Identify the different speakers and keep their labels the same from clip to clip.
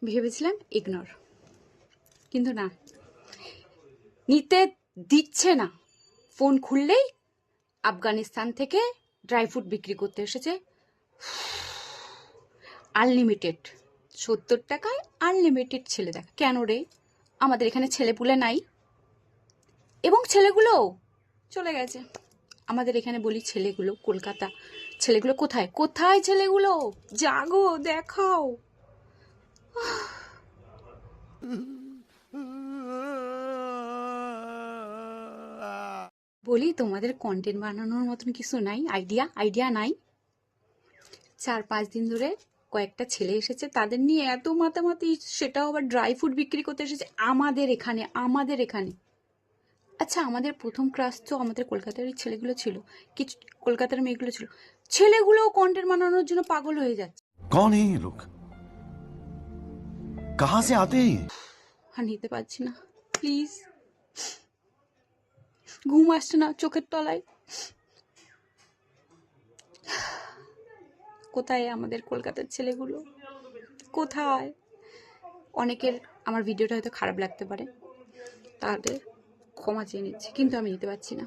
Speaker 1: ভেবেছিলাম ইগনোর, কিন্তু না, নিতে দিচ্ছে না। ফোন খুললেই আফগানিস্তান থেকে ড্রাই ফ্রুট বিক্রি করতে এসেছে, আনলিমিটেড, 70 টাকায় আনলিমিটেড ছেলে দেখা। কেন রে, আমাদের এখানে ছেলেপুলে নাই? এবং ছেলেগুলো চলে গেছে। আমাদের এখানে বলি ছেলেগুলো, কলকাতা ছেলেগুলো কোথায় কোথায়? ছেলেগুলো জাগো, দেখাও। বলি তোমাদের কন্টেন্ট বানানোর মতন কিছু নাই? আইডিয়া নাই? 4-5 দিন ধরে কয়েকটা ছেলে এসেছে, তাদের নিয়ে এত মাতামাতি, সেটাও আবার ড্রাই ফ্রুট বিক্রি করতে এসেছে আমাদের এখানে। আচ্ছা, আমাদের প্রথম ক্লাস তো আমাদের কলকাতারই ছেলেগুলো ছিল, কিছু কলকাতার মেয়েগুলো ছিল। ছেলেগুলোও কন্টেন্ট বানানোর জন্য পাগল হয়ে যাচ্ছে।
Speaker 2: कौन है ये लोग? कहां से आते हैं ये?
Speaker 1: আর নিতে পারছি না, প্লিজ। ঘুম আসছে না চোখের তলায়। কোথায় আমাদের কলকাতার ছেলেগুলো, কোথায়? অনেকের আমার ভিডিওটা হয়তো খারাপ লাগতে পারে, তাহলে ক্ষমা চেয়ে নিচ্ছি, কিন্তু আমি নিতে পারছি না।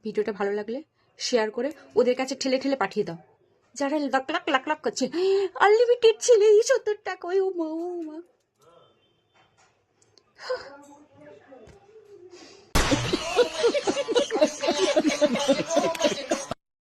Speaker 1: ভিডিওটা ভালো লাগলে শেয়ার করে ওদের কাছে ঠেলে ঠেলে পাঠিয়ে দাও, যারা লাখ লাখ করছে আনলিমিটেড ছেলে, 70 টাকা। ও মা